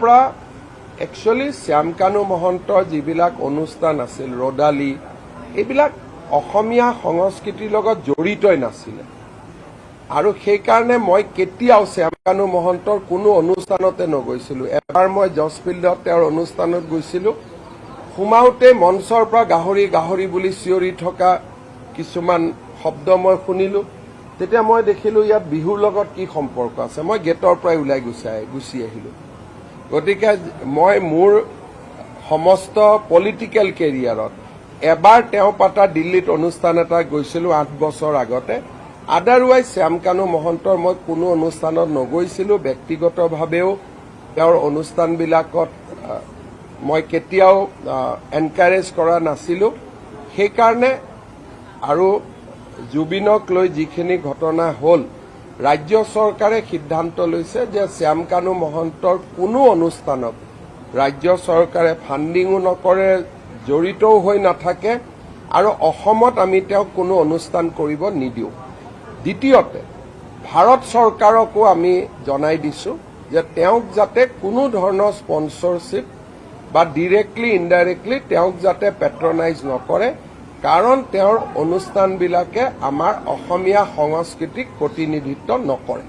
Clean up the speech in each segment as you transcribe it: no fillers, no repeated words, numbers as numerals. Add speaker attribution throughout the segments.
Speaker 1: পৰা একচুৱেলি শ্যামকানু মহন্তৰ যিবিলাক অনুষ্ঠান আছিল ৰদালি এইবিলাক অসমীয়া সংস্কৃতিৰ লগত জড়িতই নাছিলে আৰু সেইকাৰণে মই কেতিয়াও শ্যামকানু মহন্তৰ কোনো অনুষ্ঠানতে নগৈছিলো। এবাৰ মই জজ ফিল্ডত তেওঁৰ অনুষ্ঠানত গৈছিলো, সোমাওতে মঞ্চৰ পৰা গাহৰি গাহৰি বুলি চিঞৰি থকা কিছুমান শব্দ মই শুনিলো। তেতিয়া মই দেখিলো ইয়াত বিহুৰ লগত কি সম্পৰ্ক আছে। মই গেটৰ পৰাই ওলাই গুচি আহিলো। গতিকে মই মোৰ সমস্ত পলিটিকেল কেৰিয়াৰত এবাৰ তেওঁ পাতা দিল্লীত অনুষ্ঠান এটা গৈছিলো 8 বছৰ আগতে। আদাৰৱাইজ শ্যামকানু মহন্তৰ মই কোনো অনুষ্ঠানত নগৈছিলো। ব্যক্তিগতভাৱেও তেওঁৰ অনুষ্ঠানবিলাকত মই কেতিয়াও এনকাৰেজ কৰা নাছিলো। সেইকাৰণে আৰু জুবিনক লৈ যিখিনি ঘটনা হ'ল, ৰাজ্য চৰকাৰে সিদ্ধান্ত লৈছে যে শ্যামকানু মহন্তৰ কোনো অনুষ্ঠানত ৰাজ্য চৰকাৰে ফাণ্ডিঙো নকৰে, জড়িতও হৈ নাথাকে আৰু অসমত আমি তেওঁক কোনো অনুষ্ঠান কৰিব নিদিওঁ। দ্বিতীয়তে ভাৰত চৰকাৰকো আমি জনাই দিছো যে তেওঁক যাতে কোনো ধৰণৰ স্পন্সৰশ্বিপ বা ডিৰেক্টলি ইনডাইৰেক্টলি তেওঁক যাতে পেট্ৰনাইজ নকৰে, কাৰণ তেওঁৰ অনুষ্ঠানবিলাকে আমাৰ অসমীয়া সংস্কৃতিক প্ৰতিনিধিত্ব নকৰে।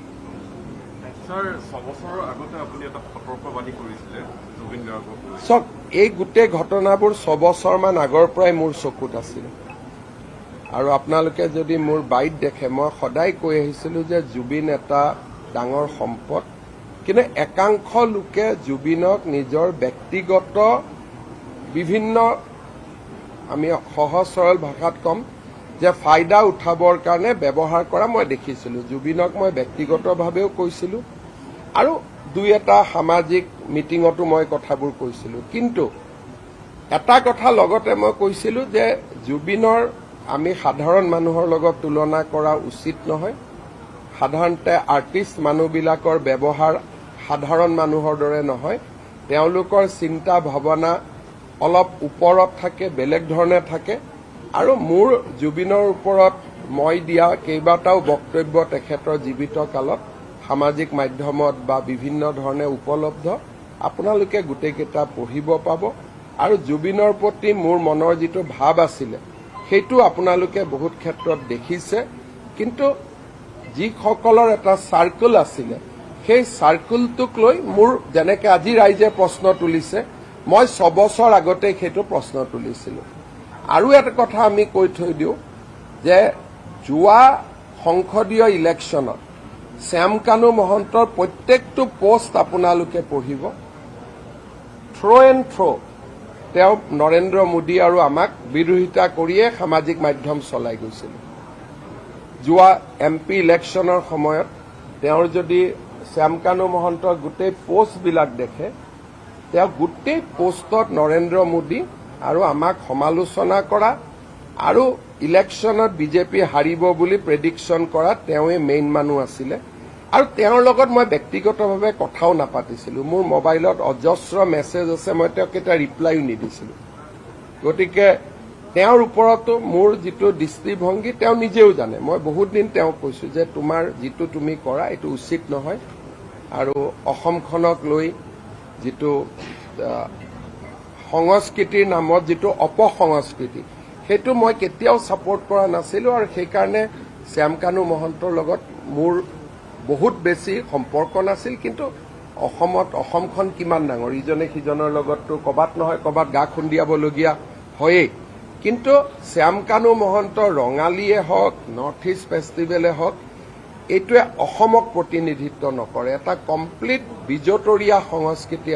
Speaker 1: চক এই গোটেই ঘটনাবোৰ 6 বছৰমান আগৰ পৰাই মোৰ চকুত আছিল আৰু আপোনালোকে যদি মোৰ বাইট দেখে, মই সদায় কৈ আহিছিলো যে জুবিন এটা ডাঙৰ সম্পদ, কিন্তু একাংশ লোকে জুবিনক নিজৰ ব্যক্তিগত বিভিন্ন, আমি সহজ সৰল ভাষাত কম যে ফাইদা উঠাবৰ কাৰণে ব্যৱহাৰ কৰা মই দেখিছিলো। জুবিনক মই ব্যক্তিগতভাৱেও কৈছিলো আৰু দুই এটা সামাজিক মিটিঙতো মই কথাবোৰ কৈছিলো। কিন্তু এটা কথা লগতে মই কৈছিলো যে জুবিনৰ আমি সাধাৰণ মানুহৰ লগত তুলনা কৰা উচিত নহয়। সাধাৰণতে আৰ্টিষ্ট মানুহবিলাকৰ ব্যৱহাৰ সাধাৰণ মানুহৰ দৰে নহয়। তেওঁলোকৰ চিন্তা ভাৱনা অলপ ওপৰত থাকে, বেলেগ ধৰণে থাকে আৰু মোৰ জুবিনৰ ওপৰত মই দিয়া কেইবাটাও বক্তব্য তেখেতৰ জীৱিত কালত সামাজিক মাধ্যমত বা বিভিন্ন ধৰণে উপলব্ধ। আপোনালোকে গোটেইকেইটা পঢ়িব পাব আৰু জুবিনৰ প্ৰতি মোৰ মনৰ যিটো ভাৱ আছিলে সেইটো আপোনালোকে বহুত ক্ষেত্ৰত দেখিছে। কিন্তু যিসকলৰ এটা চাৰ্কুল আছিলে সেই চাৰ্কুলটোক লৈ মোৰ যেনেকে আজি ৰাইজে প্ৰশ্ন তুলিছে, মই 6 বছৰ আগতে সেইটো প্ৰশ্ন তুলিছিলো। আৰু এটা কথা আমি কৈ থৈ দিওঁ যে যোৱা সংসদীয় ইলেকশ্যনত শ্যামকানু মহন্তৰ প্ৰত্যেকটো পোষ্ট আপোনালোকে পঢ়িব, থ্ৰ এণ্ড থ্ৰ তেওঁ নৰেন্দ্ৰ মোদী আৰু আমাক বিৰোধিতা কৰিয়ে সামাজিক মাধ্যম চলাই গৈছিল। যোৱা MP ইলেকশ্যনৰ সময়ত তেওঁৰ যদি শ্যামকানু মহন্তৰ গোটেই পোষ্টবিলাক দেখে, তেওঁ গোটেই পোষ্টত নৰেন্দ্ৰ মোদী আৰু আমাক সমালোচনা কৰা আৰু ইলেকশ্যনত বিজেপি হাৰিব বুলি প্ৰেডিকশ্যন কৰা তেওঁৱে মেইন মানুহ আছিলে। আৰু তেওঁৰ লগত মই ব্যক্তিগতভাৱে কথাও নাপাতিছিলো। মোৰ মোবাইলত অজস্ৰ মেছেজ আছে, মই তেওঁক এটা ৰিপ্লাইও নিদিছিলো। গতিকে তেওঁৰ ওপৰতো মোৰ যিটো দৃষ্টিভংগী তেওঁ নিজেও জানে। মই বহুত দিন তেওঁক কৈছো যে তোমাৰ যিটো তুমি কৰা এইটো উচিত নহয় আৰু অসমখনক লৈ যিটো সংস্কৃতিৰ নামত যিটো অপসংস্কৃতি, সেইটো মই কেতিয়াও ছাপোৰ্ট কৰা নাছিলো আৰু সেইকাৰণে শ্যামকানু মহন্তৰ লগত মোৰ বহুত বেছি সম্পৰ্ক নাছিল। কিন্তু অসমখন কিমান ডাঙৰ, ইজনে সিজনৰ লগততো ক'বাত নহয় ক'বাত গা খুন্দিয়াবলগীয়া হয়েই। কিন্তু শ্যামকানু মহন্তৰ ৰঙালীয়ে হওক, নৰ্থ ইষ্ট ফেষ্টিভেলে হওক, এইটোৱে অসমক প্ৰতিনিধিত্ব নকৰে। এটা কমপ্লিট বিজতৰীয়া সংস্কৃতি